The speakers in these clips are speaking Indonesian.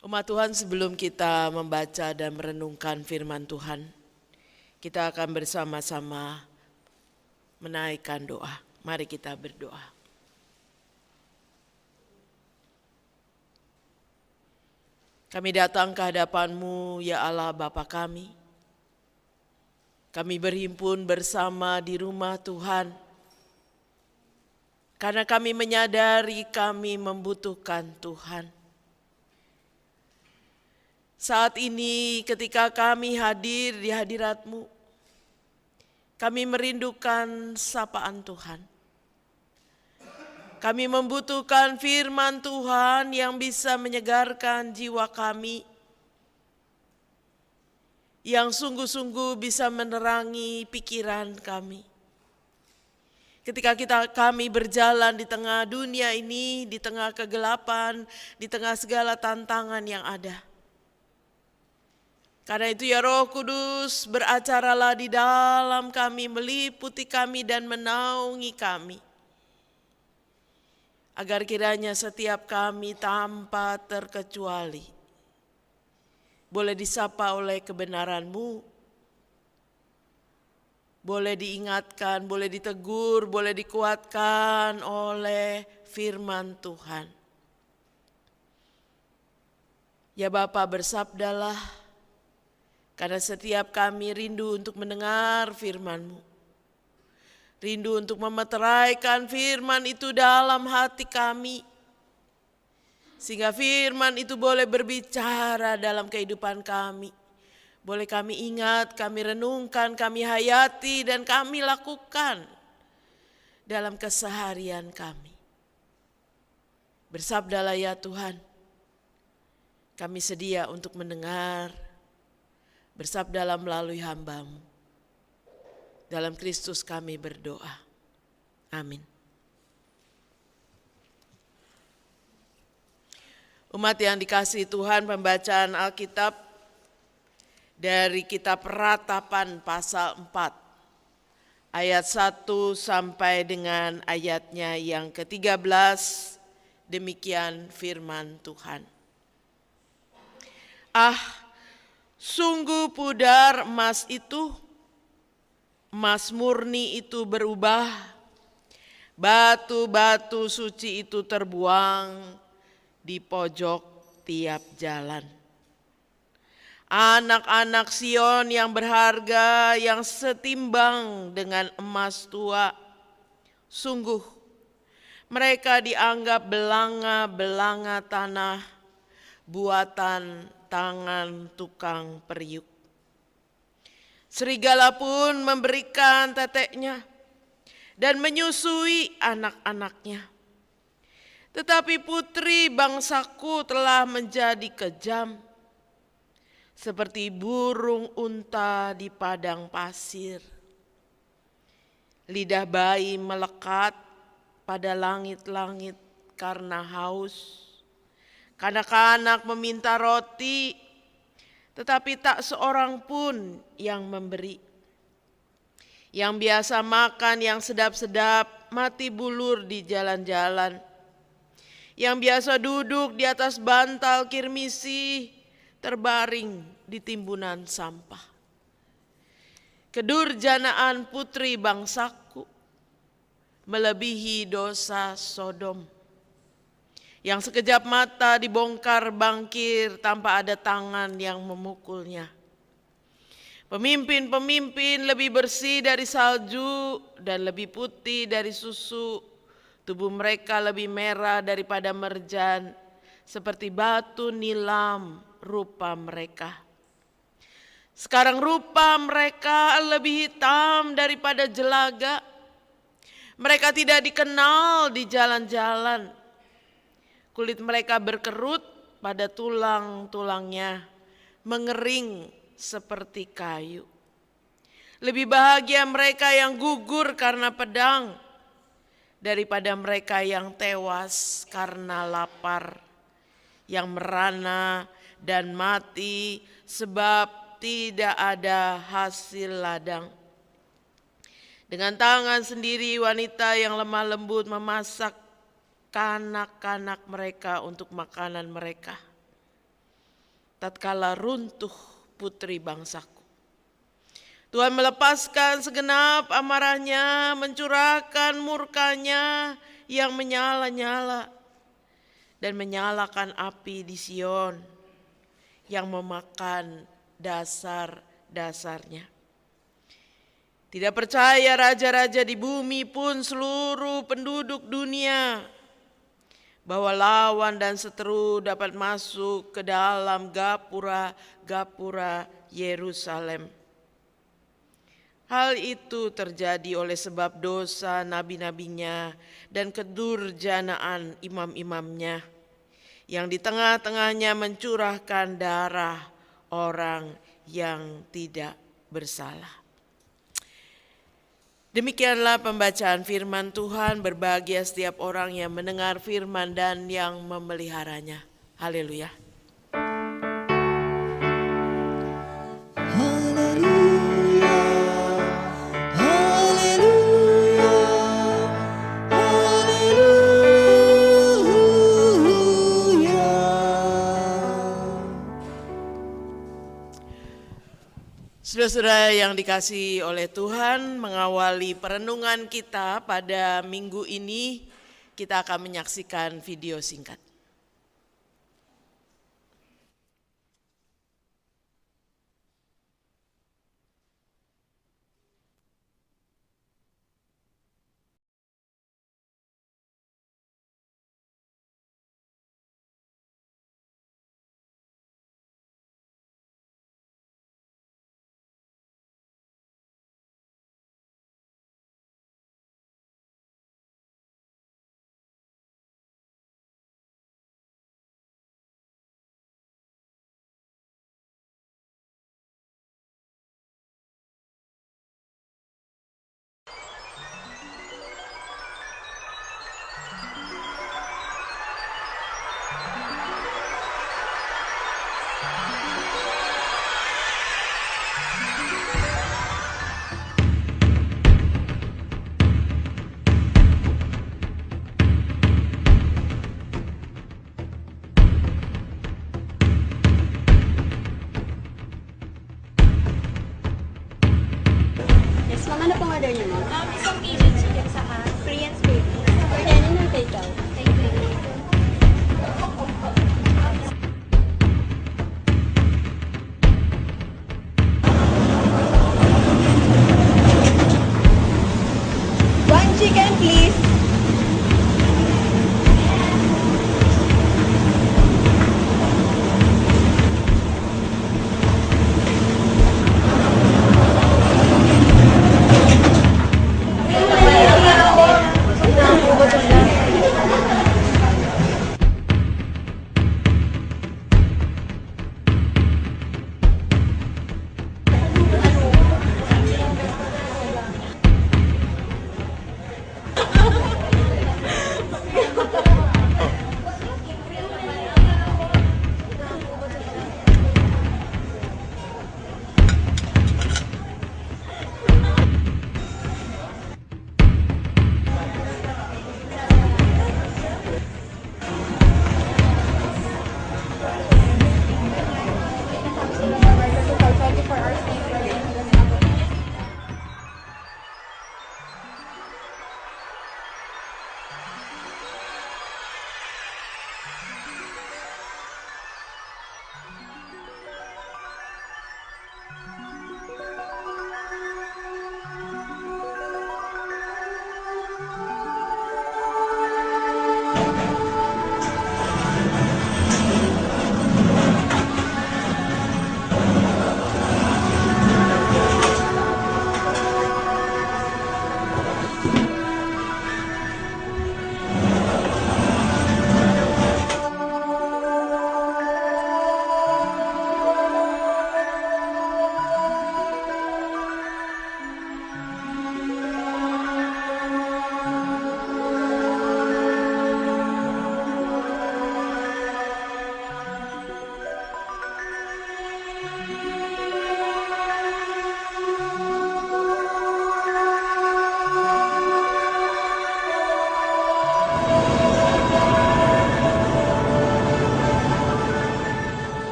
Umat Tuhan, sebelum kita membaca dan merenungkan firman Tuhan, kita akan bersama-sama menaikkan doa. Mari kita berdoa. Kami datang ke hadapan-Mu, ya Allah Bapa kami. Kami berhimpun bersama di rumah Tuhan, karena kami menyadari kami membutuhkan Tuhan. Saat ini ketika kami hadir di hadirat-Mu, kami merindukan sapaan Tuhan. Kami membutuhkan firman Tuhan yang bisa menyegarkan jiwa kami, yang sungguh-sungguh bisa menerangi pikiran kami. Ketika kami berjalan di tengah dunia ini, di tengah kegelapan, di tengah segala tantangan yang ada. Karena itu ya Roh Kudus, beracaralah di dalam kami, meliputi kami dan menaungi kami. Agar kiranya setiap kami tanpa terkecuali boleh disapa oleh kebenaran-Mu, boleh diingatkan, boleh ditegur, boleh dikuatkan oleh firman Tuhan. Ya Bapa, bersabdalah, karena setiap kami rindu untuk mendengar firman-Mu. Rindu untuk memeteraikan firman itu dalam hati kami. Sehingga firman itu boleh berbicara dalam kehidupan kami. Boleh kami ingat, kami renungkan, kami hayati, dan kami lakukan dalam keseharian kami. Bersabdalah ya Tuhan, kami sedia untuk mendengar. Bersabdalah melalui hamba-Mu. Dalam Kristus kami berdoa. Amin. Umat yang dikasihi Tuhan, pembacaan Alkitab dari kitab Ratapan pasal 4. Ayat 1 sampai dengan ayatnya yang ke-13. Demikian firman Tuhan. Sungguh pudar emas itu, emas murni itu berubah, batu-batu suci itu terbuang di pojok tiap jalan. Anak-anak Sion yang berharga, yang setimbang dengan emas tua, sungguh mereka dianggap belanga-belanga tanah, buatan tangan tukang periuk. Serigala pun memberikan teteknya dan menyusui anak-anaknya. Tetapi putri bangsaku telah menjadi kejam, seperti burung unta di padang pasir. Lidah bayi melekat pada langit-langit karena haus. Kanak-kanak meminta roti, tetapi tak seorang pun yang memberi. Yang biasa makan yang sedap-sedap mati bulur di jalan-jalan. Yang biasa duduk di atas bantal kirmisi terbaring di timbunan sampah. Kedurjanaan putri bangsaku melebihi dosa Sodom. Yang sekejap mata dibongkar bangkir tanpa ada tangan yang memukulnya. Pemimpin-pemimpin lebih bersih dari salju dan lebih putih dari susu. Tubuh mereka lebih merah daripada merjan, seperti batu nilam rupa mereka. Sekarang rupa mereka lebih hitam daripada jelaga. Mereka tidak dikenal di jalan-jalan. Kulit mereka berkerut pada tulang-tulangnya, mengering seperti kayu. Lebih bahagia mereka yang gugur karena pedang, daripada mereka yang tewas karena lapar, yang merana dan mati sebab tidak ada hasil ladang. Dengan tangan sendiri wanita yang lemah lembut memasak kanak-kanak mereka untuk makanan mereka. tatkala runtuh putri bangsaku. Tuhan melepaskan segenap amarahnya, mencurahkan murkanya yang menyala-nyala dan menyalakan api di Sion yang memakan dasar-dasarnya. Tidak percaya raja-raja di bumi pun seluruh penduduk dunia bahwa lawan dan seteru dapat masuk ke dalam gapura-gapura Yerusalem. Hal itu terjadi oleh sebab dosa nabi-nabinya dan kedurjanaan imam-imamnya yang di tengah-tengahnya mencurahkan darah orang yang tidak bersalah. Demikianlah pembacaan firman Tuhan. Berbahagia setiap orang yang mendengar firman dan yang memeliharanya. Haleluya. Saudara-saudara yang dikasihi oleh Tuhan, mengawali perenungan kita pada minggu ini, kita akan menyaksikan video singkat.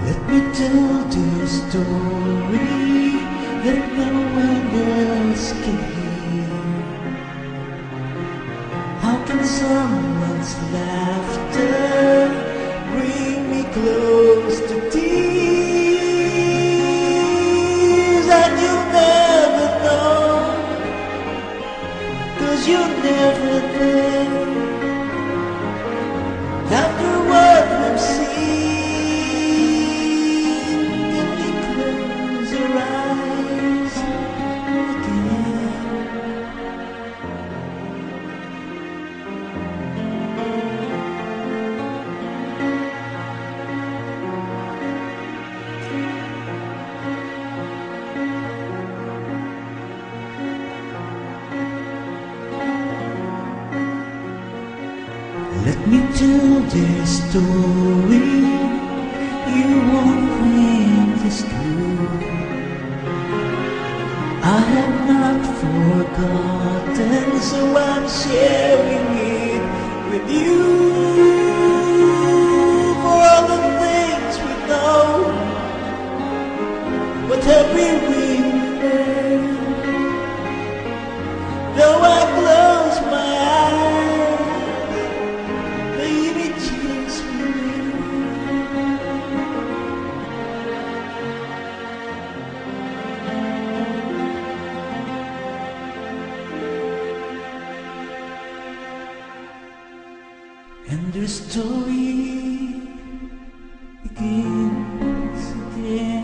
Let me tell the story that no one else can hear. How can someone's laughter bring me close to tears? And you'll never know, 'cause you're never there. After what we've seen, can we close our eyes again? Let me tell this story, you won't think it's true. I have not forgotten, so I'm sharing it with you. For all the things we know, what have we learned? Though I close my eyes, the images remain. And the story begins again.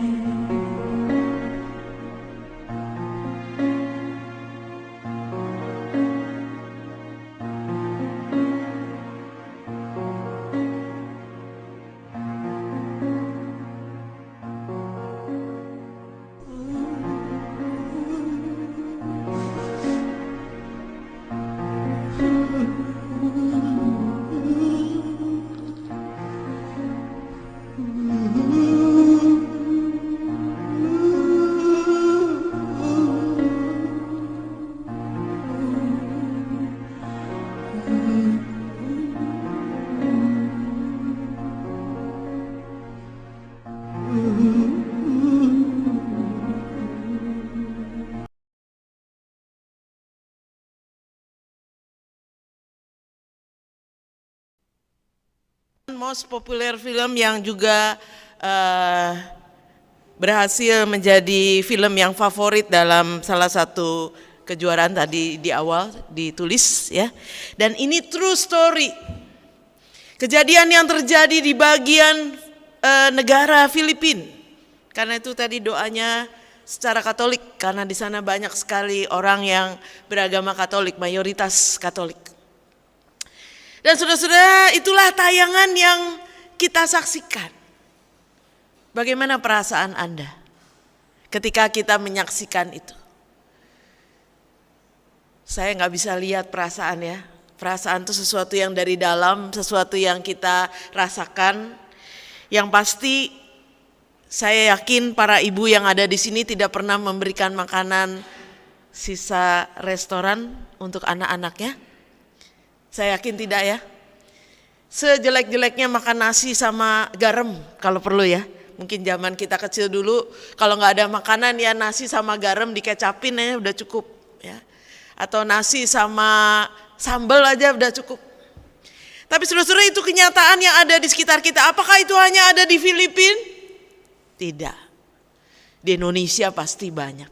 Most populer film yang juga berhasil menjadi film yang favorit dalam salah satu kejuaraan tadi di awal ditulis ya. Dan ini true story. Kejadian yang terjadi di bagian negara Filipina. Karena itu tadi doanya secara Katolik, karena di sana banyak sekali orang yang beragama Katolik, mayoritas Katolik. Dan saudara-saudara, itulah tayangan yang kita saksikan. Bagaimana perasaan Anda ketika kita menyaksikan itu? Saya nggak bisa lihat perasaan ya. Perasaan itu sesuatu yang dari dalam, sesuatu yang kita rasakan. Yang pasti saya yakin para ibu yang ada di sini tidak pernah memberikan makanan sisa restoran untuk anak-anaknya. Saya yakin tidak ya. Sejelek-jeleknya makan nasi sama garam kalau perlu ya. Mungkin zaman kita kecil dulu kalau nggak ada makanan ya nasi sama garam dikecapin ya udah cukup ya. Atau nasi sama sambal aja udah cukup. Tapi saudara-saudara, itu kenyataan yang ada di sekitar kita. Apakah itu hanya ada di Filipina? Tidak. Di Indonesia pasti banyak.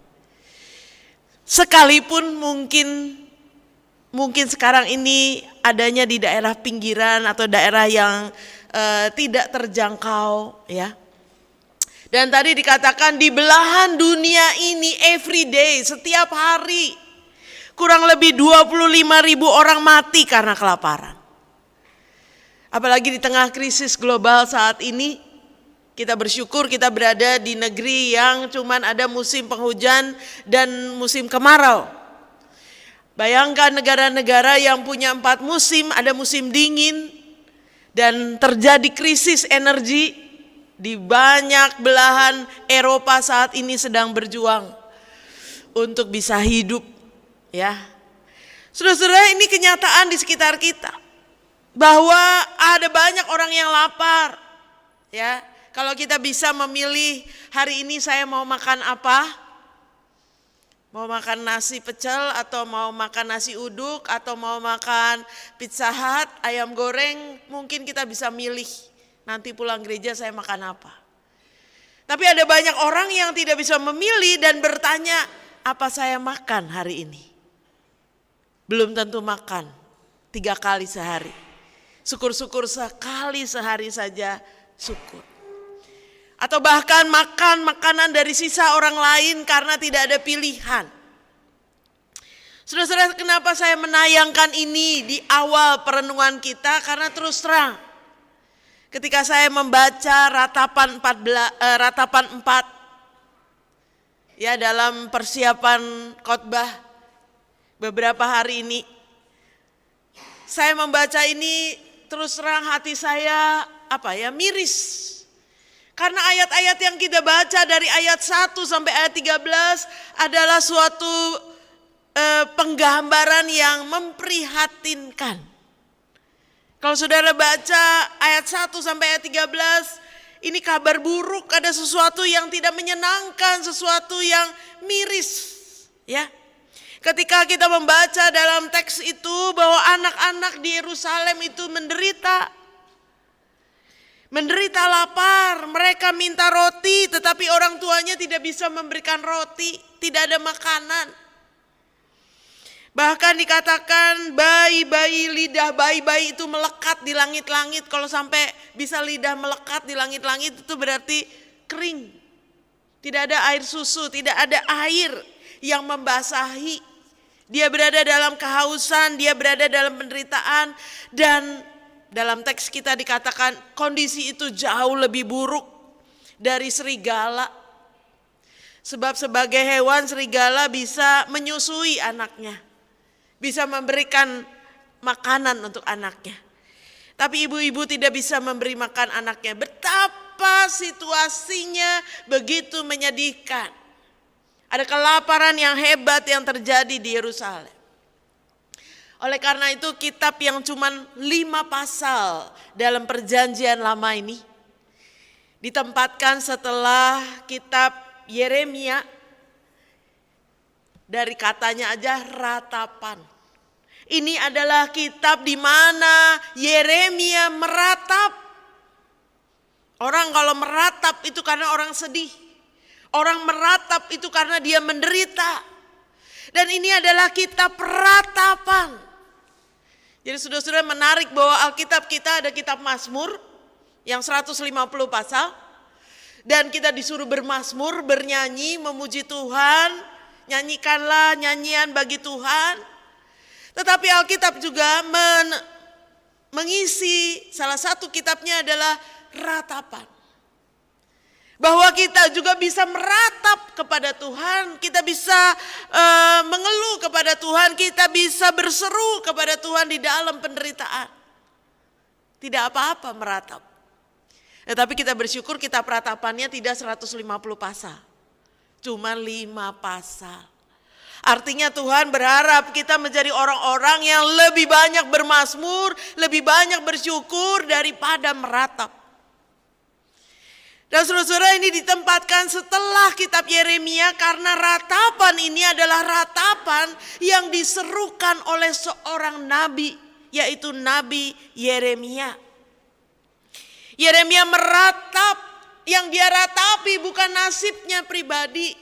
Sekalipun mungkin sekarang ini adanya di daerah pinggiran atau daerah yang tidak terjangkau ya. Dan tadi dikatakan di belahan dunia ini every day, setiap hari kurang lebih 25.000 orang mati karena kelaparan. Apalagi di tengah krisis global saat ini, kita bersyukur kita berada di negeri yang cuman ada musim penghujan dan musim kemarau. Bayangkan negara-negara yang punya 4 musim, ada musim dingin dan terjadi krisis energi di banyak belahan Eropa saat ini sedang berjuang untuk bisa hidup ya. Saudara-saudara, ini kenyataan di sekitar kita bahwa ada banyak orang yang lapar ya. Kalau kita bisa memilih hari ini saya mau makan apa? Mau makan nasi pecel atau mau makan nasi uduk atau mau makan Pizza Hut, ayam goreng, mungkin kita bisa milih nanti pulang gereja saya makan apa. Tapi ada banyak orang yang tidak bisa memilih dan bertanya, apa saya makan hari ini? Belum tentu makan 3 kali sehari. Syukur-syukur sekali sehari saja syukur. Atau bahkan makan makanan dari sisa orang lain karena tidak ada pilihan. Saudara-saudara, kenapa saya menayangkan ini di awal perenungan kita? Karena terus terang, ketika saya membaca ratapan 4 ya dalam persiapan khotbah beberapa hari ini, saya membaca ini terus terang hati saya miris. Karena ayat-ayat yang kita baca dari ayat 1 sampai ayat 13 adalah suatu penggambaran yang memprihatinkan. Kalau saudara baca ayat 1 sampai ayat 13, ini kabar buruk, ada sesuatu yang tidak menyenangkan, sesuatu yang miris. Ya, ketika kita membaca dalam teks itu bahwa anak-anak di Yerusalem itu menderita lapar, mereka minta roti tetapi orang tuanya tidak bisa memberikan roti, tidak ada makanan. Bahkan dikatakan lidah bayi-bayi itu melekat di langit-langit. Kalau sampai bisa lidah melekat di langit-langit itu berarti kering. Tidak ada air susu, tidak ada air yang membasahi. Dia berada dalam kehausan, dia berada dalam penderitaan, dan dalam teks kita dikatakan kondisi itu jauh lebih buruk dari serigala. Sebab sebagai hewan serigala bisa menyusui anaknya, bisa memberikan makanan untuk anaknya. Tapi ibu-ibu tidak bisa memberi makan anaknya. Betapa situasinya begitu menyedihkan. Ada kelaparan yang hebat yang terjadi di Yerusalem. Oleh karena itu kitab yang cuma 5 pasal dalam perjanjian lama ini ditempatkan setelah kitab Yeremia, dari katanya aja ratapan. Ini adalah kitab di mana Yeremia meratap. Orang kalau meratap itu karena orang sedih. Orang meratap itu karena dia menderita. Dan ini adalah kitab ratapan. Jadi saudara-saudara, menarik bahwa Alkitab kita ada kitab Mazmur yang 150 pasal. Dan kita disuruh bermazmur, bernyanyi, memuji Tuhan. Nyanyikanlah nyanyian bagi Tuhan. Tetapi Alkitab juga mengisi, salah satu kitabnya adalah ratapan. Bahwa kita juga bisa meratap kepada Tuhan, kita bisa mengeluh kepada Tuhan, kita bisa berseru kepada Tuhan di dalam penderitaan. Tidak apa-apa meratap. Tetapi kita bersyukur kitab ratapannya tidak 150 pasal. Cuma 5 pasal. Artinya Tuhan berharap kita menjadi orang-orang yang lebih banyak bermazmur, lebih banyak bersyukur daripada meratap. Dan saudara-saudara, ini ditempatkan setelah kitab Yeremia karena ratapan ini adalah ratapan yang diserukan oleh seorang nabi, yaitu Nabi Yeremia. Yeremia meratap, yang dia ratapi bukan nasibnya pribadi,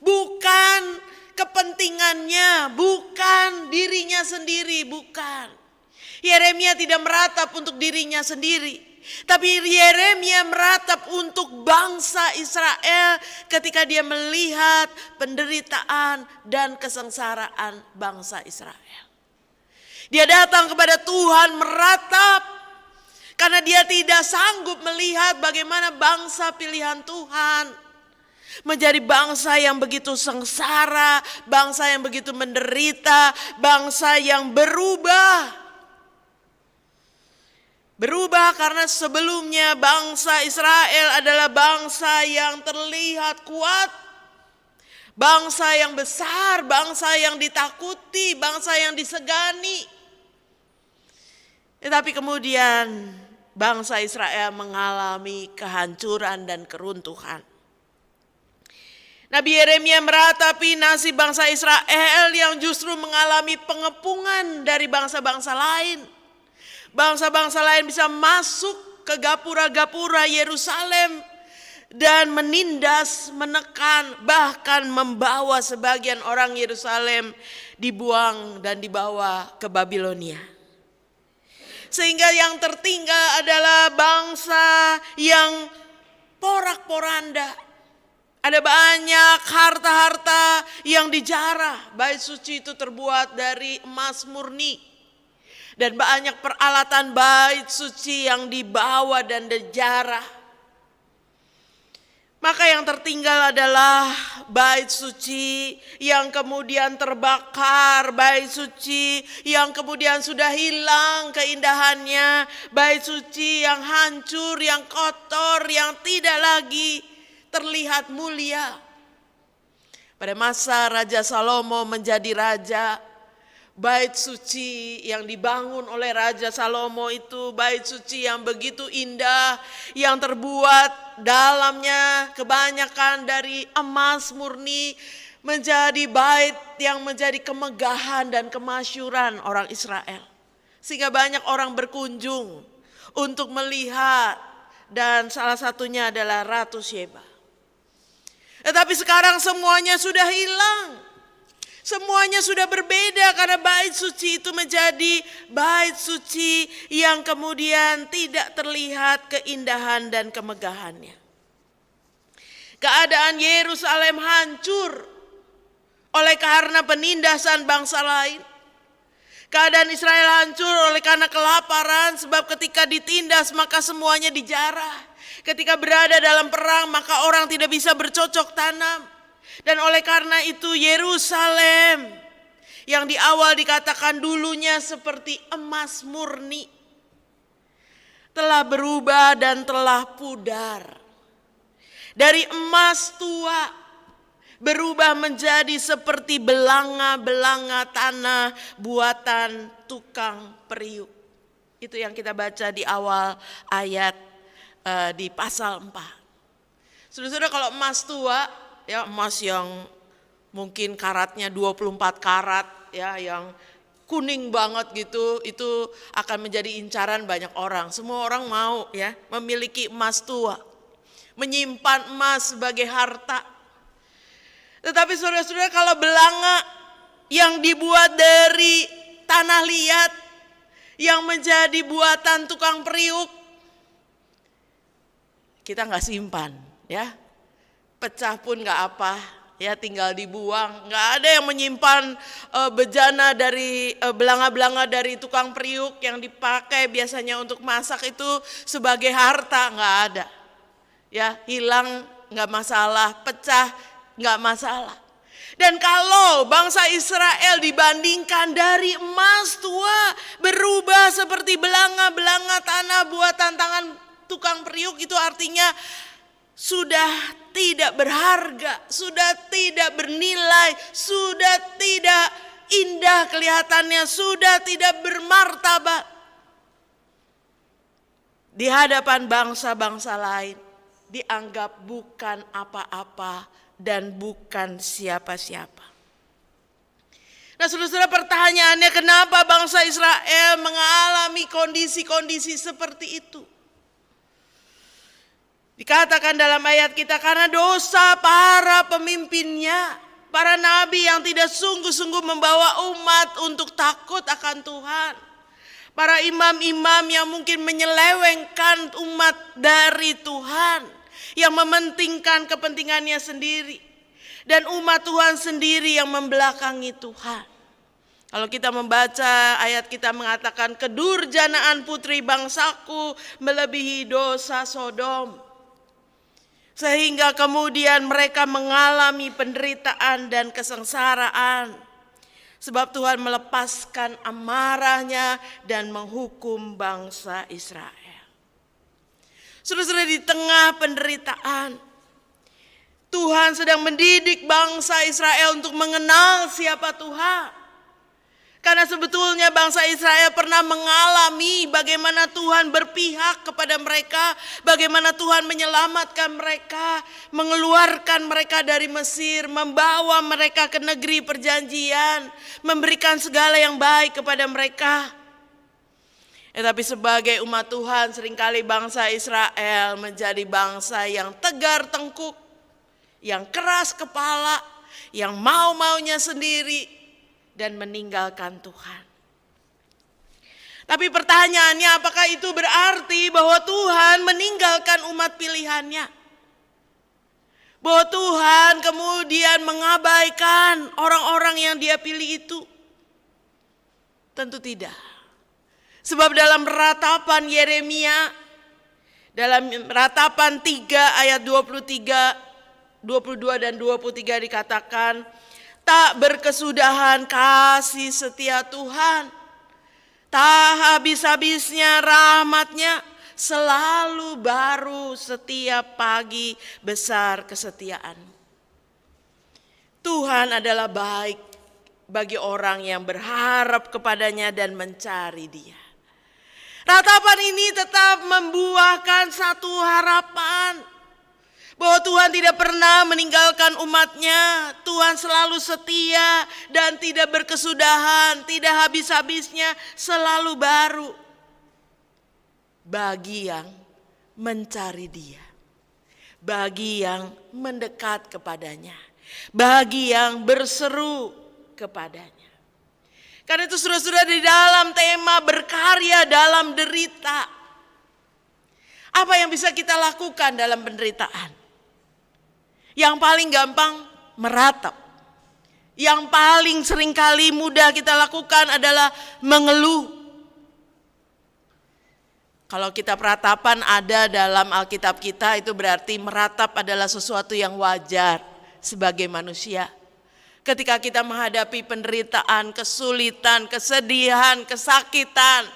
bukan kepentingannya, bukan dirinya sendiri, bukan. Yeremia tidak meratap untuk dirinya sendiri. Tapi Yeremia meratap untuk bangsa Israel ketika dia melihat penderitaan dan kesengsaraan bangsa Israel. Dia datang kepada Tuhan meratap karena dia tidak sanggup melihat bagaimana bangsa pilihan Tuhan menjadi bangsa yang begitu sengsara, bangsa yang begitu menderita, bangsa yang berubah. Berubah karena sebelumnya bangsa Israel adalah bangsa yang terlihat kuat, bangsa yang besar, bangsa yang ditakuti, bangsa yang disegani. Tetapi kemudian bangsa Israel mengalami kehancuran dan keruntuhan. Nabi Yeremia meratapi nasib bangsa Israel yang justru mengalami pengepungan dari bangsa-bangsa lain. Bangsa-bangsa lain bisa masuk ke gapura-gapura Yerusalem dan menindas, menekan, bahkan membawa sebagian orang Yerusalem dibuang dan dibawa ke Babilonia. Sehingga yang tertinggal adalah bangsa yang porak-poranda. Ada banyak harta-harta yang dijarah. Bait suci itu terbuat dari emas murni. Dan banyak peralatan bait suci yang dibawa dan dijarah. Maka yang tertinggal adalah bait suci yang kemudian terbakar, bait suci yang kemudian sudah hilang keindahannya, bait suci yang hancur, yang kotor, yang tidak lagi terlihat mulia. Pada masa Raja Salomo menjadi raja, bait suci yang dibangun oleh Raja Salomo itu bait suci yang begitu indah, yang terbuat dalamnya kebanyakan dari emas murni, menjadi bait yang menjadi kemegahan dan kemasyuran orang Israel. Sehingga banyak orang berkunjung untuk melihat, dan salah satunya adalah Ratu Sheba. Tetapi sekarang semuanya sudah hilang. Semuanya sudah berbeda karena bait suci itu menjadi bait suci yang kemudian tidak terlihat keindahan dan kemegahannya. Keadaan Yerusalem hancur oleh karena penindasan bangsa lain. Keadaan Israel hancur oleh karena kelaparan, sebab ketika ditindas maka semuanya dijarah. Ketika berada dalam perang maka orang tidak bisa bercocok tanam. Dan oleh karena itu Yerusalem yang di awal dikatakan dulunya seperti emas murni telah berubah dan telah pudar. Dari emas tua berubah menjadi seperti belanga-belanga tanah buatan tukang periuk. Itu yang kita baca di awal ayat di pasal 4. Saudara-saudara, kalau emas tua, ya emas yang mungkin karatnya 24 karat, ya yang kuning banget gitu, itu akan menjadi incaran banyak orang. Semua orang mau ya memiliki emas tua, menyimpan emas sebagai harta. Tetapi saudara-saudara, kalau belanga yang dibuat dari tanah liat, yang menjadi buatan tukang periuk, kita nggak simpan, ya, pecah pun nggak apa, ya tinggal dibuang. Nggak ada yang menyimpan bejana dari belanga-belanga dari tukang periuk yang dipakai biasanya untuk masak itu sebagai harta, nggak ada. Ya, hilang nggak masalah, pecah nggak masalah. Dan kalau bangsa Israel dibandingkan dari emas tua berubah seperti belanga-belanga tanah buatan tangan tukang periuk, itu artinya sudah tidak berharga, sudah tidak bernilai, sudah tidak indah kelihatannya, sudah tidak bermartabat di hadapan bangsa-bangsa lain, dianggap bukan apa-apa dan bukan siapa-siapa. Nah, saudara-saudara, pertanyaannya, kenapa bangsa Israel mengalami kondisi-kondisi seperti itu? Dikatakan dalam ayat kita, karena dosa para pemimpinnya, para nabi yang tidak sungguh-sungguh membawa umat untuk takut akan Tuhan. Para imam-imam yang mungkin menyelewengkan umat dari Tuhan, yang mementingkan kepentingannya sendiri. Dan umat Tuhan sendiri yang membelakangi Tuhan. Kalau kita membaca ayat kita mengatakan, kedurjanaan putri bangsaku melebihi dosa Sodom. Sehingga kemudian mereka mengalami penderitaan dan kesengsaraan. Sebab Tuhan melepaskan amarahnya dan menghukum bangsa Israel. Saudara-saudara, di tengah penderitaan, Tuhan sedang mendidik bangsa Israel untuk mengenal siapa Tuhan. Karena sebetulnya bangsa Israel pernah mengalami bagaimana Tuhan berpihak kepada mereka, bagaimana Tuhan menyelamatkan mereka, mengeluarkan mereka dari Mesir, membawa mereka ke negeri perjanjian, memberikan segala yang baik kepada mereka. Tetapi sebagai umat Tuhan, seringkali bangsa Israel menjadi bangsa yang tegar tengkuk, yang keras kepala, yang mau-maunya sendiri, dan meninggalkan Tuhan. Tapi pertanyaannya, apakah itu berarti bahwa Tuhan meninggalkan umat pilihannya? Bahwa Tuhan kemudian mengabaikan orang-orang yang Dia pilih itu? Tentu tidak. Sebab dalam ratapan Yeremia, dalam ratapan 3 ayat 23, 22 dan 23 dikatakan, tak berkesudahan kasih setia Tuhan, tak habis-habisnya rahmat-Nya, selalu baru setiap pagi besar kesetiaan. Tuhan adalah baik bagi orang yang berharap kepadanya dan mencari Dia. Ratapan ini tetap membuahkan satu harapan, bahwa Tuhan tidak pernah meninggalkan umatnya. Tuhan selalu setia dan tidak berkesudahan, tidak habis-habisnya, selalu baru. Bagi yang mencari Dia, bagi yang mendekat kepadanya, bagi yang berseru kepadanya. Karena itu saudara-saudara, di dalam tema berkarya dalam derita, apa yang bisa kita lakukan dalam penderitaan? Yang paling gampang meratap. Yang paling seringkali mudah kita lakukan adalah mengeluh. Kalau kita peratapan ada dalam Alkitab kita, itu berarti meratap adalah sesuatu yang wajar sebagai manusia. Ketika kita menghadapi penderitaan, kesulitan, kesedihan, kesakitan,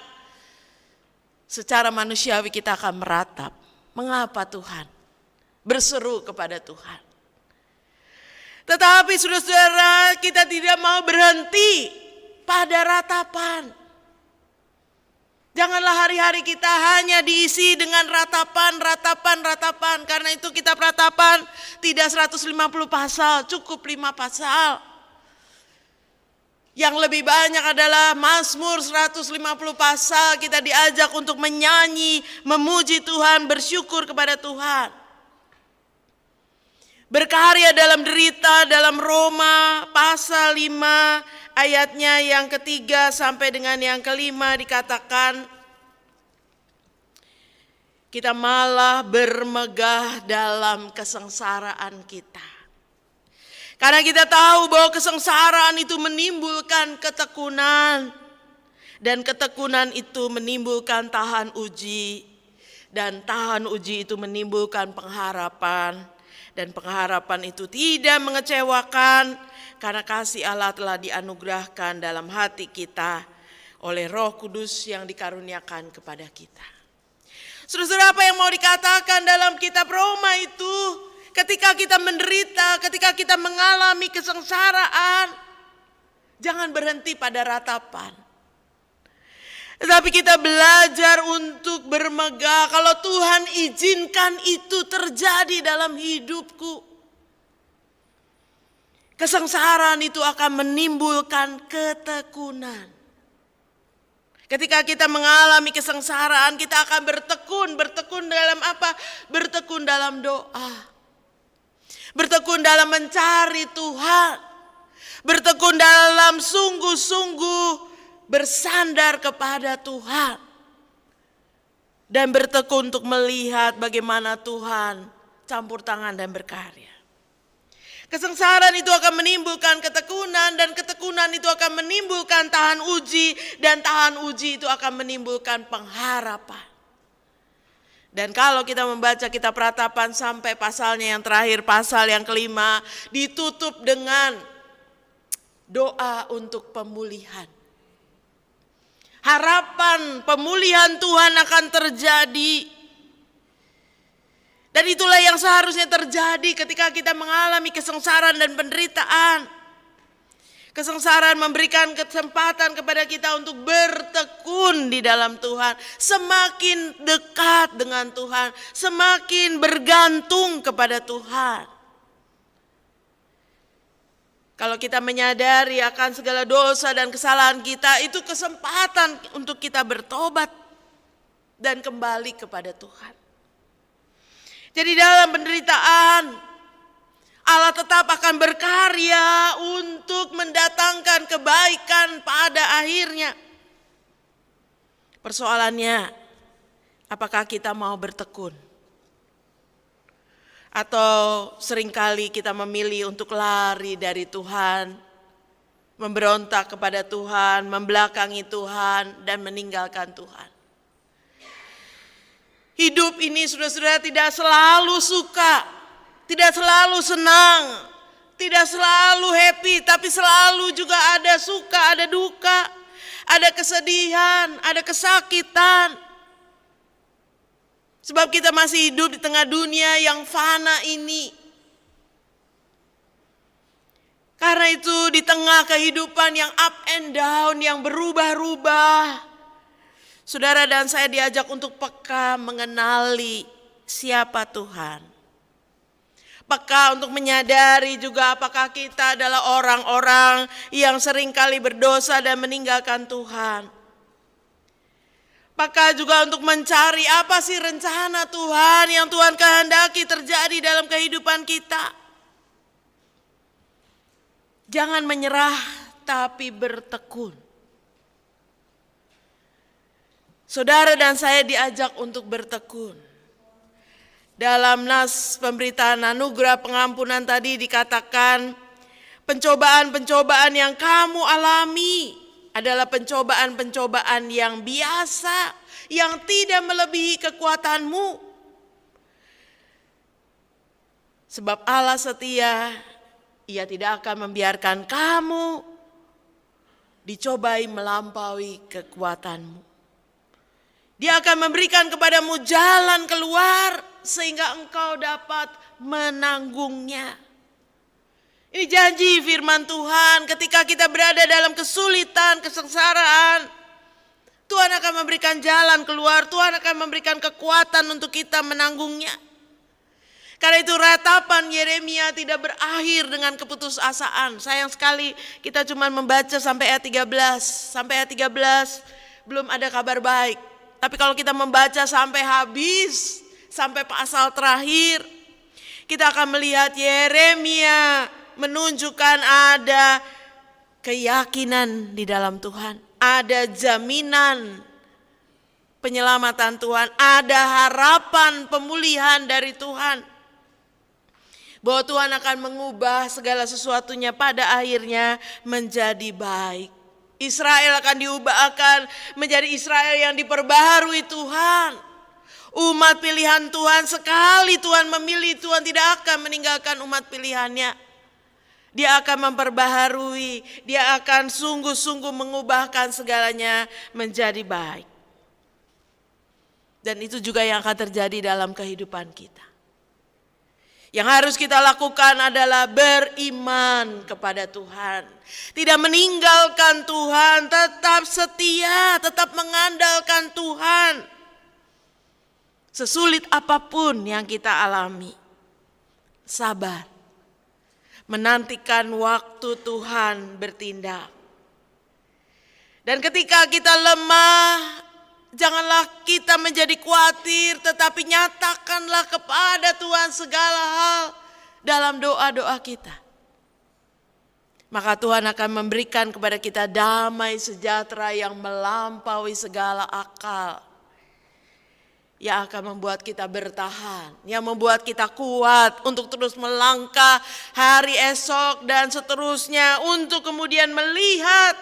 secara manusiawi kita akan meratap. Mengapa Tuhan? Berseru kepada Tuhan. Tetapi saudara-saudara, kita tidak mau berhenti pada ratapan. Janganlah hari-hari kita hanya diisi dengan ratapan. Karena itu kitab ratapan tidak 150 pasal, cukup 5 pasal. Yang lebih banyak adalah Mazmur 150 pasal, kita diajak untuk menyanyi, memuji Tuhan, bersyukur kepada Tuhan. Berkarya dalam derita, dalam Roma pasal 5 ayatnya yang ketiga sampai dengan yang kelima dikatakan, kita malah bermegah dalam kesengsaraan kita. Karena kita tahu bahwa kesengsaraan itu menimbulkan ketekunan, dan ketekunan itu menimbulkan tahan uji, dan tahan uji itu menimbulkan pengharapan. Dan pengharapan itu tidak mengecewakan, karena kasih Allah telah dianugerahkan dalam hati kita oleh Roh Kudus yang dikaruniakan kepada kita. Saudara-saudara, apa yang mau dikatakan dalam kitab Roma itu? Ketika kita menderita, ketika kita mengalami kesengsaraan, jangan berhenti pada ratapan. Tetapi kita belajar untuk bermegah. Kalau Tuhan izinkan itu terjadi dalam hidupku, kesengsaraan itu akan menimbulkan ketekunan. Ketika kita mengalami kesengsaraan, kita akan bertekun. Bertekun dalam apa? Bertekun dalam doa. Bertekun dalam mencari Tuhan. Bertekun dalam sungguh-sungguh bersandar kepada Tuhan. Dan bertekun untuk melihat bagaimana Tuhan campur tangan dan berkarya. Kesengsaraan itu akan menimbulkan ketekunan, dan ketekunan itu akan menimbulkan tahan uji, dan tahan uji itu akan menimbulkan pengharapan. Dan kalau kita membaca kitab ratapan sampai pasalnya yang terakhir, pasal yang kelima, ditutup dengan doa untuk pemulihan. Harapan pemulihan Tuhan akan terjadi. Dan itulah yang seharusnya terjadi ketika kita mengalami kesengsaraan dan penderitaan. Kesengsaraan memberikan kesempatan kepada kita untuk bertekun di dalam Tuhan. Semakin dekat dengan Tuhan, semakin bergantung kepada Tuhan. Kalau kita menyadari akan segala dosa dan kesalahan kita, itu kesempatan untuk kita bertobat dan kembali kepada Tuhan. Jadi dalam penderitaan, Allah tetap akan berkarya untuk mendatangkan kebaikan pada akhirnya. Persoalannya, apakah kita mau bertekun? Atau seringkali kita memilih untuk lari dari Tuhan, memberontak kepada Tuhan, membelakangi Tuhan, dan meninggalkan Tuhan. Hidup ini saudara-saudara tidak selalu suka, tidak selalu senang, tidak selalu happy, tapi selalu juga ada suka, ada duka, ada kesedihan, ada kesakitan. Sebab kita masih hidup di tengah dunia yang fana ini. Karena itu di tengah kehidupan yang up and down, yang berubah-ubah, saudara dan saya diajak untuk peka mengenali siapa Tuhan. Peka untuk menyadari juga apakah kita adalah orang-orang yang seringkali berdosa dan meninggalkan Tuhan. Peka juga untuk mencari apa sih rencana Tuhan yang Tuhan kehendaki terjadi dalam kehidupan kita. Jangan menyerah tapi bertekun. Saudara dan saya diajak untuk bertekun. Dalam nas pemberitaan anugerah pengampunan tadi dikatakan, pencobaan-pencobaan yang kamu alami adalah pencobaan-pencobaan yang biasa, yang tidak melebihi kekuatanmu. Sebab Allah setia, Ia tidak akan membiarkan kamu dicobai melampaui kekuatanmu. Dia akan memberikan kepadamu jalan keluar sehingga engkau dapat menanggungnya. Ini janji firman Tuhan, ketika kita berada dalam kesulitan, kesengsaraan, Tuhan akan memberikan jalan keluar, Tuhan akan memberikan kekuatan untuk kita menanggungnya. Karena itu ratapan Yeremia tidak berakhir dengan keputusasaan. Sayang sekali kita cuma membaca sampai ayat 13. Sampai ayat 13 belum ada kabar baik. Tapi kalau kita membaca sampai habis, sampai pasal terakhir, kita akan melihat Yeremia menunjukkan ada keyakinan di dalam Tuhan, ada jaminan penyelamatan Tuhan, ada harapan pemulihan dari Tuhan. Bahwa Tuhan akan mengubah segala sesuatunya pada akhirnya menjadi baik. Israel akan diubahkan menjadi Israel yang diperbaharui Tuhan. Umat pilihan Tuhan, sekali Tuhan memilih, Tuhan tidak akan meninggalkan umat pilihannya. Dia akan memperbaharui, dia akan sungguh-sungguh mengubahkan segalanya menjadi baik. Dan itu juga yang akan terjadi dalam kehidupan kita. Yang harus kita lakukan adalah beriman kepada Tuhan. Tidak meninggalkan Tuhan, tetap setia, tetap mengandalkan Tuhan. Sesulit apapun yang kita alami, sabar. Menantikan waktu Tuhan bertindak. Dan ketika kita lemah, janganlah kita menjadi khawatir, tetapi nyatakanlah kepada Tuhan segala hal dalam doa-doa kita. Maka Tuhan akan memberikan kepada kita damai sejahtera yang melampaui segala akal. Yang akan membuat kita bertahan, yang membuat kita kuat untuk terus melangkah hari esok dan seterusnya, untuk kemudian melihat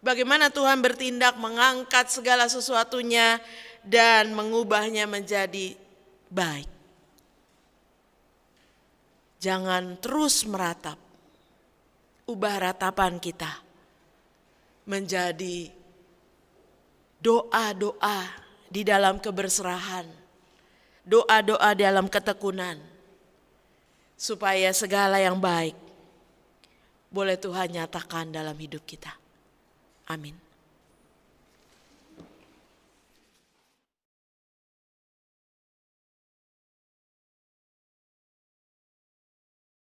bagaimana Tuhan bertindak mengangkat segala sesuatunya dan mengubahnya menjadi baik. Jangan terus meratap, ubah ratapan kita menjadi doa-doa di dalam keberserahan, doa-doa dalam ketekunan, supaya segala yang baik boleh Tuhan nyatakan dalam hidup kita. Amin.